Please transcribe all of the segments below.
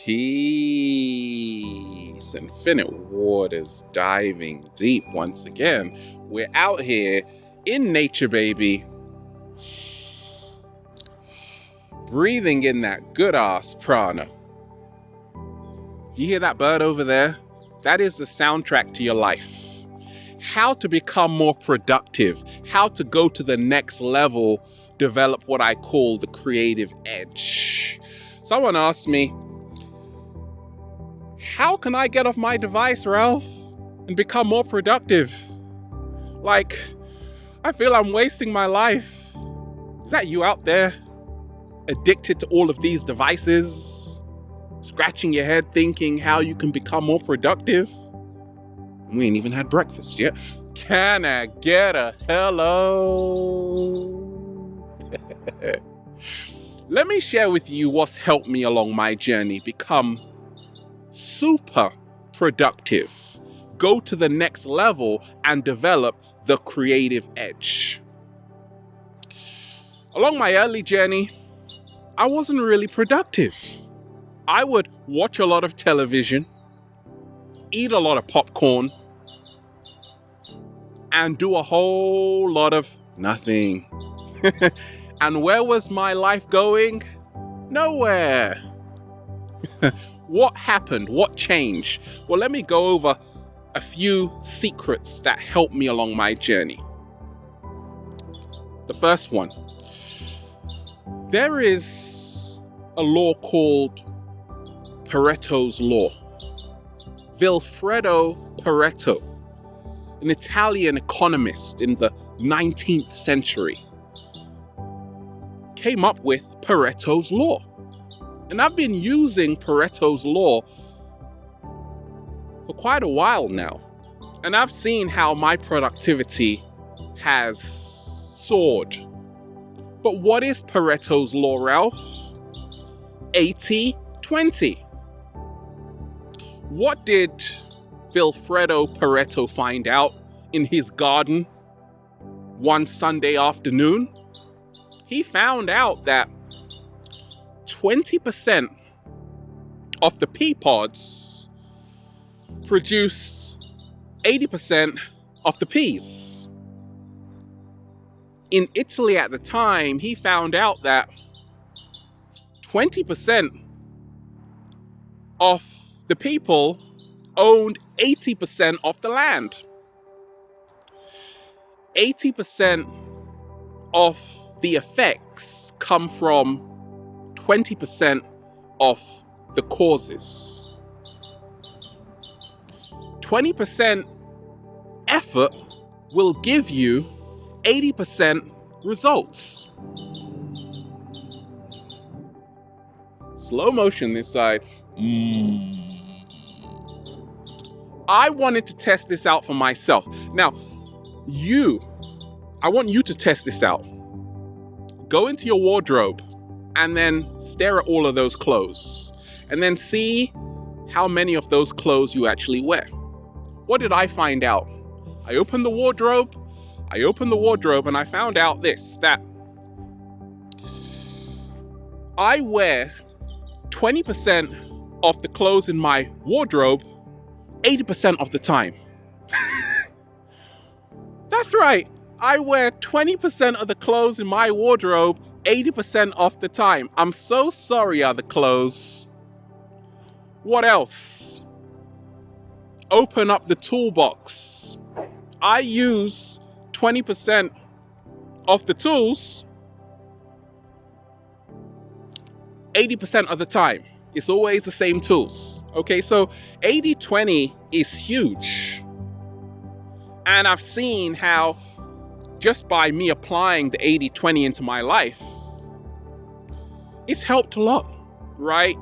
Peace. Infinite waters diving deep once again. We're out here in nature, baby. Breathing in that good ass prana. Do you hear that bird over there? That is the soundtrack to your life. How to become more productive, how to go to the next level, develop what I call the creative edge. Someone asked me, how can I get off my device, Ralph, and become more productive? Like, I feel I'm wasting my life. Is that you out there, addicted to all of these devices, scratching your head thinking how you can become more productive? We ain't even had breakfast yet. Can I get a hello? Let me share with you what's helped me along my journey become super productive, go to the next level, and develop the creative edge. Along my early journey, I wasn't really productive. I would watch a lot of television, eat a lot of popcorn, and do a whole lot of nothing. And where was my life going? Nowhere. What happened? What changed? Well, let me go over a few secrets that helped me along my journey. The first one. There is a law called Pareto's Law. Vilfredo Pareto, an Italian economist in the 19th century, came up with Pareto's Law. And I've been using Pareto's Law for quite a while now. And I've seen how my productivity has soared. But what is Pareto's Law, Ralph? 80-20. What did Vilfredo Pareto find out in his garden one Sunday afternoon? He found out that 20% of the pea pods produce 80% of the peas. In Italy at the time, he found out that 20% of the people owned 80% of the land. 80% of the effects come from 20% of the causes. 20% effort will give you 80% results. Slow motion this side. I wanted to test this out for myself. Now, I want you to test this out. Go into your wardrobe and then stare at all of those clothes and then see how many of those clothes you actually wear. What did I find out? I opened the wardrobe and I found out that I wear 20% of the clothes in my wardrobe 80% of the time. That's right. I wear 20% of the clothes in my wardrobe 80% of the time. I'm so sorry, other clothes. What else? Open up the toolbox. I use 20% of the tools 80% of the time. It's always the same tools. Okay, so 80-20 is huge. And I've seen how just by me applying the 80-20 into my life, it's helped a lot, right?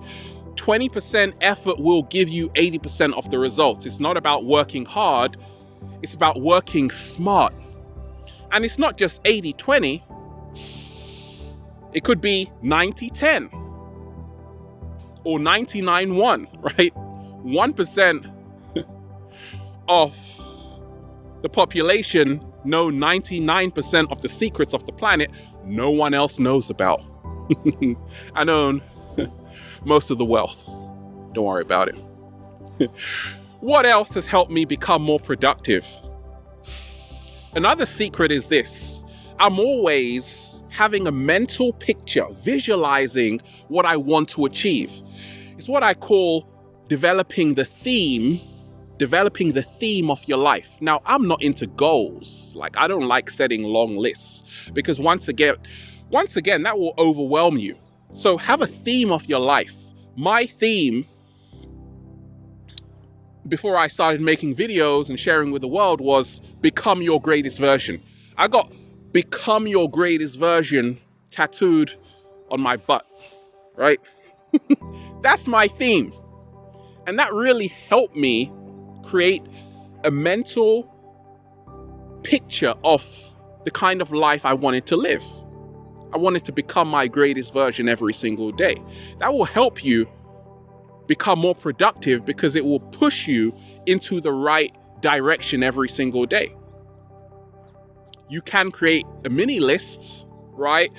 20% effort will give you 80% of the results. It's not about working hard, it's about working smart. And it's not just 80-20, it could be 90-10 or 99-1, right? 1% of the population know 99% of the secrets of the planet no one else knows about. I own most of the wealth. Don't worry about it. What else has helped me become more productive? Another secret is this. I'm always having a mental picture, visualizing what I want to achieve. It's what I call developing the theme of your life. Now, I'm not into goals. Like, I don't like setting long lists because once again, that will overwhelm you. So have a theme of your life. My theme before I started making videos and sharing with the world was become your greatest version. I got become your greatest version tattooed on my butt, right? That's my theme. And that really helped me create a mental picture of the kind of life I wanted to live. I wanted to become my greatest version every single day. That will help you become more productive because it will push you into the right direction every single day. You can create a mini list, right?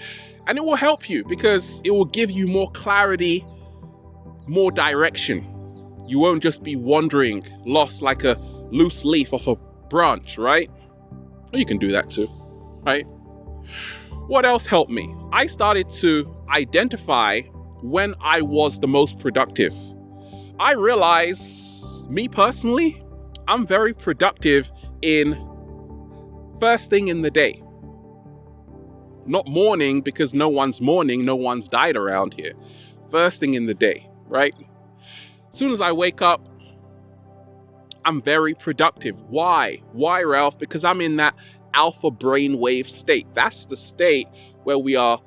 And it will help you because it will give you more clarity, more direction. You won't just be wandering, lost like a loose leaf off a branch, right? You can do that too, right? What else helped me? I started to identify when I was the most productive. I realize, me personally, I'm very productive in first thing in the day. Not morning, because no one's mourning, no one's died around here. First thing in the day, right? As soon as I wake up, I'm very productive. Why? Why, Ralph? Because I'm in that alpha brainwave state. That's the state where we are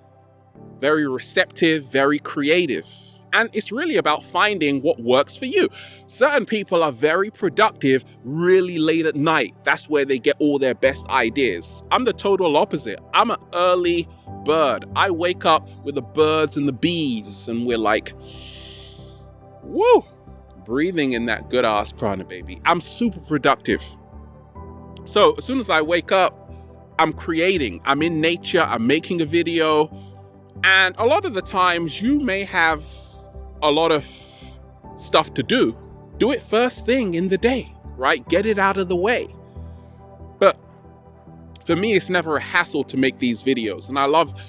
very receptive, very creative. And it's really about finding what works for you. Certain people are very productive really late at night. That's where they get all their best ideas. I'm the total opposite. I'm an early bird. I wake up with the birds and the bees and we're like, woo, breathing in that good ass prana, baby. I'm super productive. So as soon as I wake up, I'm creating. I'm in nature. I'm making a video. And a lot of the times you may have a lot of stuff to do. Do it first thing in the day, right? Get it out of the way. But for me, it's never a hassle to make these videos. And I love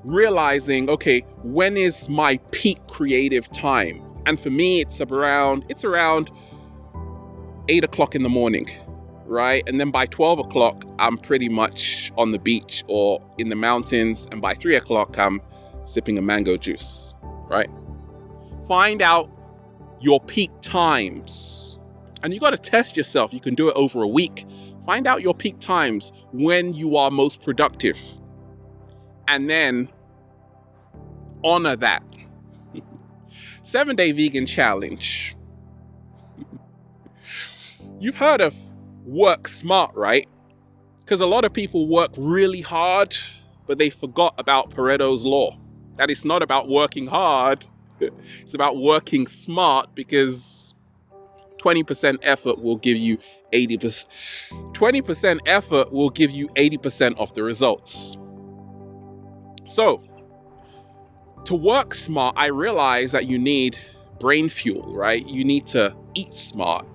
realizing, okay, when is my peak creative time? And for me, it's around 8 o'clock in the morning, right? And then by 12 o'clock, I'm pretty much on the beach or in the mountains. And by 3 o'clock, I'm sipping a mango juice, right? Find out your peak times. And you got to test yourself. You can do it over a week. Find out your peak times when you are most productive. And then honor that. 7-day vegan challenge. You've heard of work smart, right? Because a lot of people work really hard, but they forgot about Pareto's law. That it's not about working hard. It's about working smart, because 20% effort will give you 80%. 20% effort will give you 80% of the results. So, to work smart, I realize that you need brain fuel, right? You need to eat smart,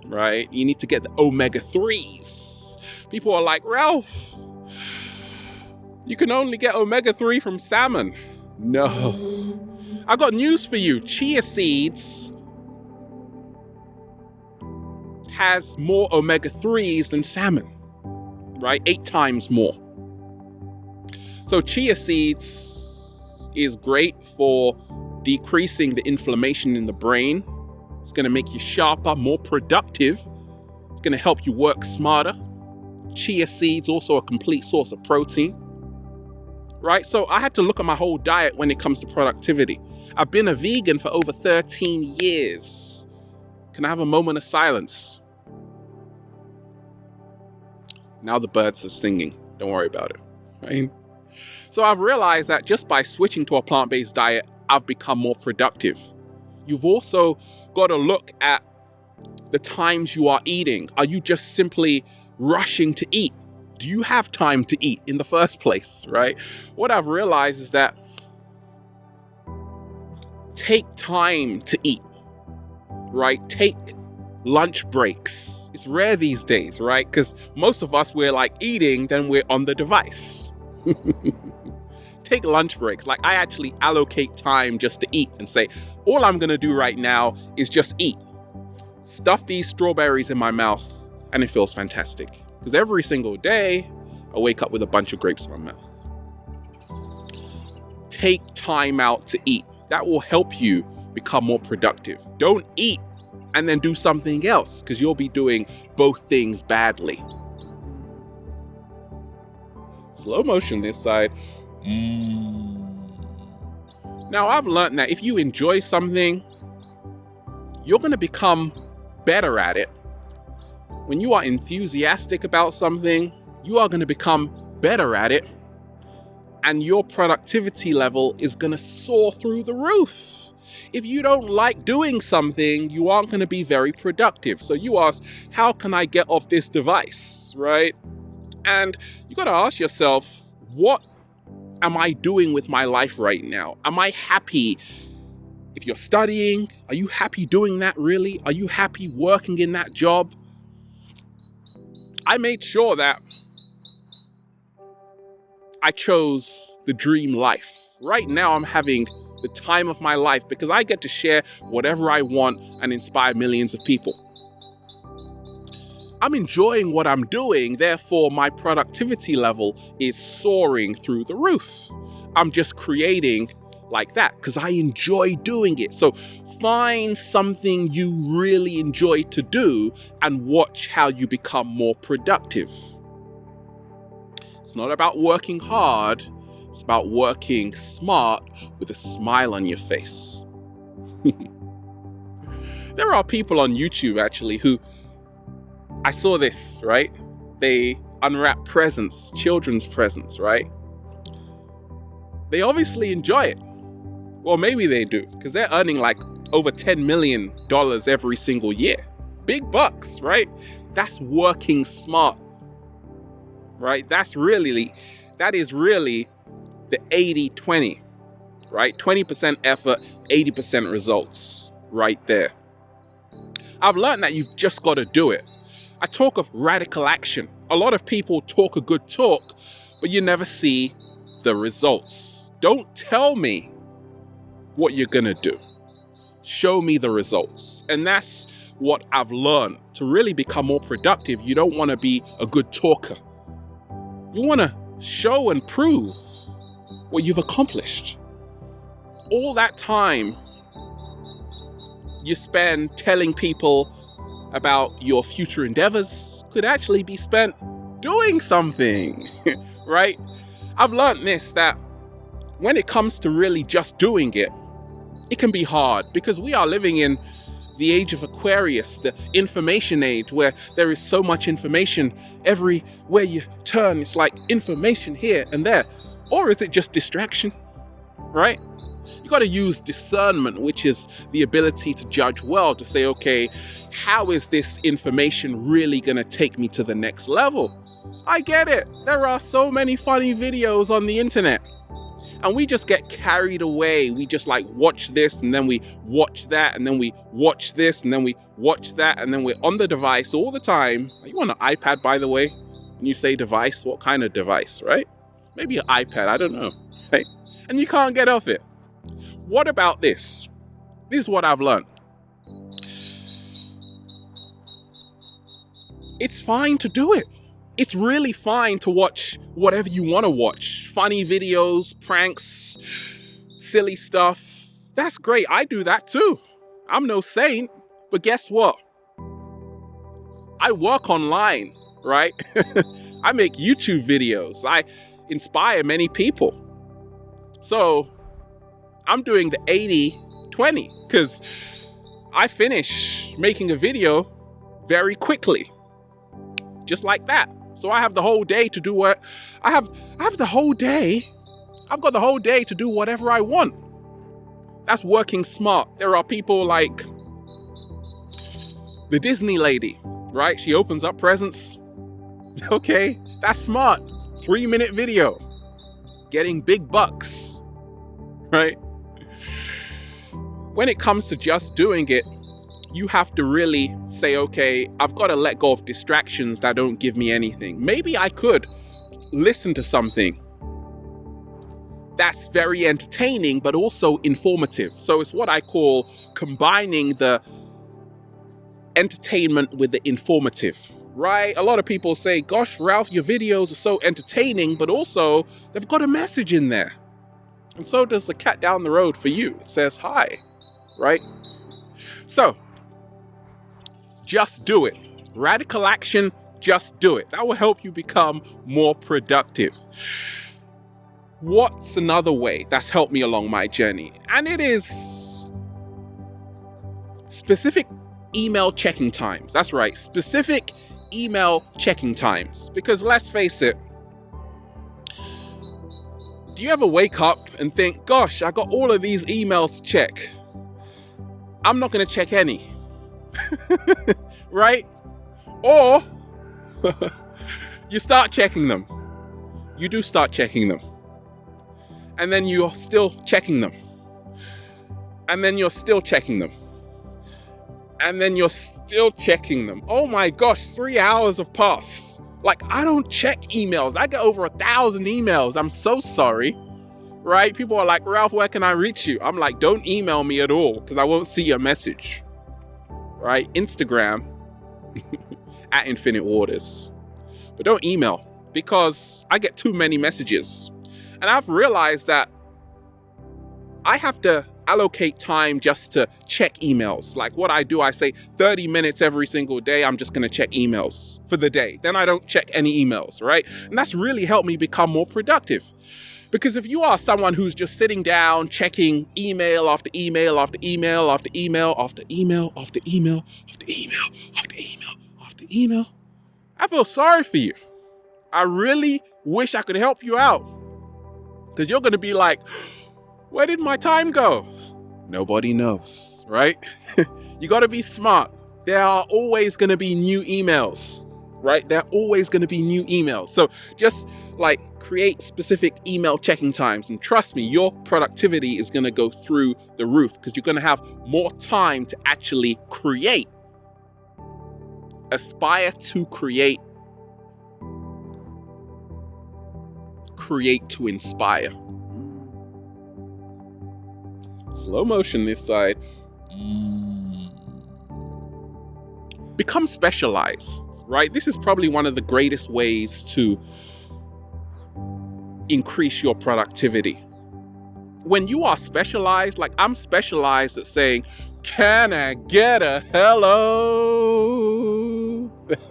right? You need to get the omega-3s. People are like, Ralph, you can only get omega-3 from salmon. No. I got news for you. Chia seeds has more omega-3s than salmon, right? 8 times more. So chia seeds is great for decreasing the inflammation in the brain. It's going to make you sharper, more productive. It's going to help you work smarter. Chia seeds also a complete source of protein, right? So I had to look at my whole diet when it comes to productivity. I've been a vegan for over 13 years. Can I have a moment of silence? Now the birds are singing. Don't worry about it, right? So I've realized that just by switching to a plant-based diet, I've become more productive. You've also got to look at the times you are eating. Are you just simply rushing to eat? Do you have time to eat in the first place, right? What I've realized is that take time to eat. right? Take lunch breaks. It's rare these days, right? Because most of us, we're like eating, then we're on the device. Take lunch breaks. Like, I actually allocate time just to eat and say, all I'm going to do right now is just eat. Stuff these strawberries in my mouth, and it feels fantastic. Because every single day, I wake up with a bunch of grapes in my mouth. Take time out to eat. That will help you become more productive. Don't eat and then do something else, because you'll be doing both things badly. Slow motion this side. Now, I've learned that if you enjoy something, you're going to become better at it. When you are enthusiastic about something, you are going to become better at it, and your productivity level is going to soar through the roof. If you don't like doing something, you aren't going to be very productive. So you ask, how can I get off this device, right? And you got to ask yourself, what am I doing with my life right now? Am I happy? If you're studying, are you happy doing that really? Are you happy working in that job? I made sure that I chose the dream life. Right now, I'm having the time of my life because I get to share whatever I want and inspire millions of people. I'm enjoying what I'm doing, therefore my productivity level is soaring through the roof. I'm just creating like that because I enjoy doing it. So find something you really enjoy to do and watch how you become more productive. It's not about working hard, it's about working smart with a smile on your face. There are people on YouTube actually who, I saw this, right? They unwrap presents, children's presents, right? They obviously enjoy it. Well, maybe they do, because they're earning like over $10 million every single year. Big bucks, right? That's working smart, right? That is really the 80-20, right? 20% effort, 80% results right there. I've learned that you've just got to do it. I talk of radical action. A lot of people talk a good talk, but you never see the results. Don't tell me what you're gonna do. Show me the results. And that's what I've learned. To really become more productive, you don't want to be a good talker. You want to show and prove what you've accomplished. All that time you spend telling people about your future endeavors could actually be spent doing something, right? I've learned this, that when it comes to really just doing it, it can be hard because we are living in the age of Aquarius, the information age, where there is so much information everywhere you turn. It's like information here and there. Or is it just distraction, right? You got to use discernment, which is the ability to judge well, to say, okay, how is this information really going to take me to the next level? I get it. There are so many funny videos on the internet. And we just get carried away. We just like watch this and then we watch that and then we watch this and then we watch that and then we're on the device all the time. Are you on an iPad, by the way? When you say device, what kind of device, right? Maybe an iPad, I don't know, right? And you can't get off it. What about this? This is what I've learned. It's fine to do it. It's really fine to watch whatever you want to watch. Funny videos, pranks, silly stuff. That's great. I do that too. I'm no saint. But guess what? I work online, right? I make YouTube videos. I inspire many people. So I'm doing the 80-20 because I finish making a video very quickly. Just like that. So I have the whole day to do what I have the whole day. I've got the whole day to do whatever I want. That's working smart. There are people like the Disney lady, right? She opens up presents. Okay, that's smart. 3-minute video. Getting big bucks, right? When it comes to just doing it, you have to really say, okay, I've got to let go of distractions that don't give me anything. Maybe I could listen to something that's very entertaining, but also informative. So it's what I call combining the entertainment with the informative, right? A lot of people say, gosh, Ralph, your videos are so entertaining, but also they've got a message in there. And so does the cat down the road for you. It says hi, right? So just do it. Radical action, just do it. That will help you become more productive. What's another way that's helped me along my journey? And it is specific email checking times. That's right, specific email checking times. Because let's face it, do you ever wake up and think, gosh, I got all of these emails to check. I'm not going to check any. Right? Or you start checking them. You do start checking them. And then you're still checking them. And then you're still checking them. And then you're still checking them. Oh my gosh, 3 hours have passed. Like, I don't check emails. I get over 1,000 emails. I'm so sorry. Right? People are like, Ralph, where can I reach you? I'm like, don't email me at all because I won't see your message. Right? Instagram at Infinite Waters. But don't email because I get too many messages. And I've realized that I have to allocate time just to check emails. Like what I do, I say 30 minutes every single day, I'm just going to check emails for the day. Then I don't check any emails, right? And that's really helped me become more productive. Because if you are someone who's just sitting down, checking email after email after email after email after email after email after email after email after email, I feel sorry for you. I really wish I could help you out. Because you're going to be like, where did my time go? Nobody knows, right? You got to be smart. There are always going to be new emails, right? There are always going to be new emails. So just like create specific email checking times. And trust me, your productivity is going to go through the roof because you're going to have more time to actually create. Aspire to create. Create to inspire. Slow motion this side. Become specialized, right? This is probably one of the greatest ways to increase your productivity. When you are specialized, like I'm specialized at saying, can I get a hello?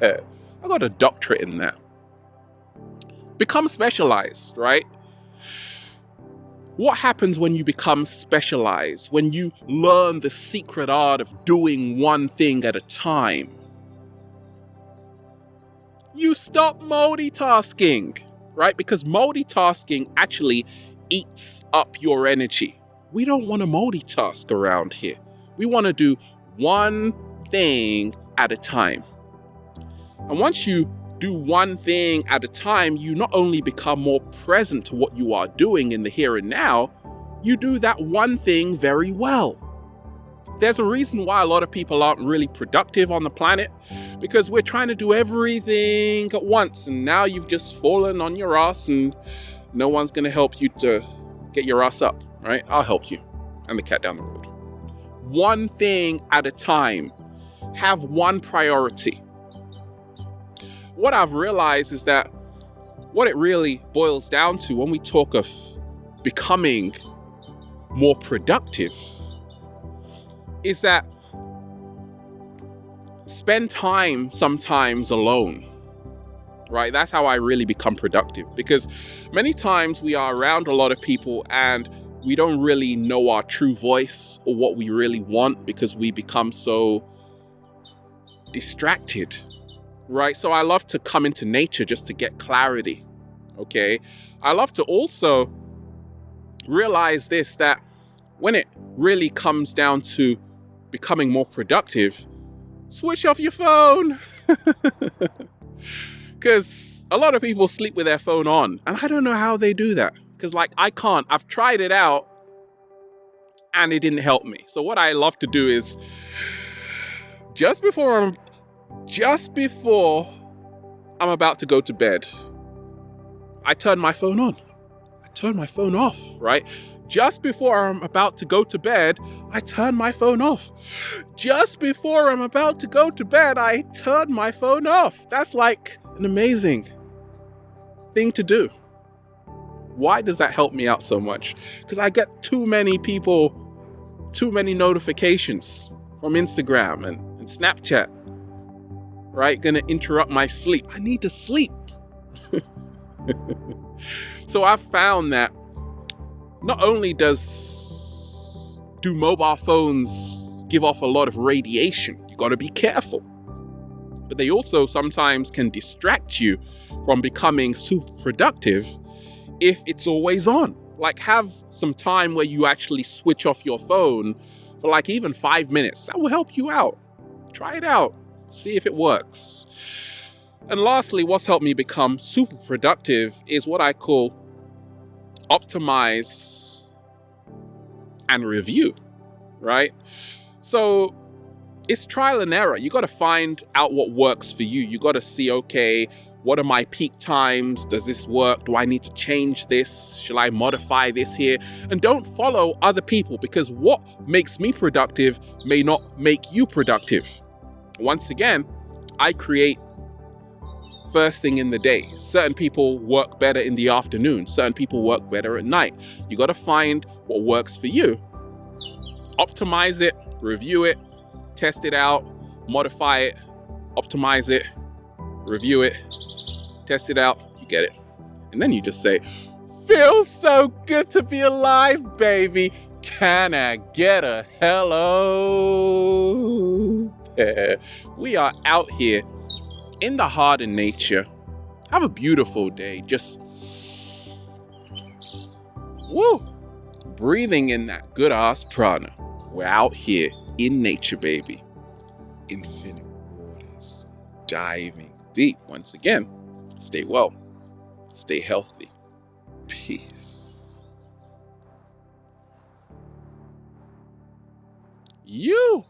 I got a doctorate in that. Become specialized, right? What happens when you become specialized? When you learn the secret art of doing one thing at a time? You stop multitasking, right? Because multitasking actually eats up your energy. We don't want to multitask around here. We want to do one thing at a time. And once you do one thing at a time, you not only become more present to what you are doing in the here and now, you do that one thing very well. There's a reason why a lot of people aren't really productive on the planet, because we're trying to do everything at once, and now you've just fallen on your ass and no one's going to help you to get your ass up, right? I'll help you. And the cat down the road. One thing at a time. Have one priority. What I've realized is that what it really boils down to when we talk of becoming more productive is that spend time sometimes alone, right? That's how I really become productive, because many times we are around a lot of people and we don't really know our true voice or what we really want because we become so distracted. Right? So I love to come into nature just to get clarity. Okay? I love to also realize this, that when it really comes down to becoming more productive, switch off your phone. Because a lot of people sleep with their phone on. And I don't know how they do that. Because like I can't. I've tried it out and it didn't help me. So what I love to do is just before I'm about to go to bed, I turn my phone on. I turn my phone off, right? Just before I'm about to go to bed, I turn my phone off. Just before I'm about to go to bed, I turn my phone off. That's like an amazing thing to do. Why does that help me out so much? Because I get too many notifications from Instagram and Snapchat, right? Gonna interrupt my sleep. I need to sleep. So I've found that not only do mobile phones give off a lot of radiation, you gotta be careful, but they also sometimes can distract you from becoming super productive if it's always on. Like, have some time where you actually switch off your phone for like even 5 minutes. That will help you out. Try it out. See if it works. And lastly, what's helped me become super productive is what I call optimize and review, right? So it's trial and error. You got to find out what works for you. You got to see, okay, what are my peak times? Does this work? Do I need to change this? Shall I modify this here? And don't follow other people, because what makes me productive may not make you productive. Once again, I create first thing in the day. Certain people work better in the afternoon. Certain people work better at night. You got to find what works for you. Optimize it, review it, test it out, modify it, optimize it, review it, test it out, you get it. And then you just say, feels so good to be alive, baby. Can I get a hello? Yeah. We are out here in the heart of nature. Have a beautiful day. Just breathing in that good ass prana. We're out here in nature, baby. Infinite waters, diving deep. Once again, stay well, stay healthy. Peace. You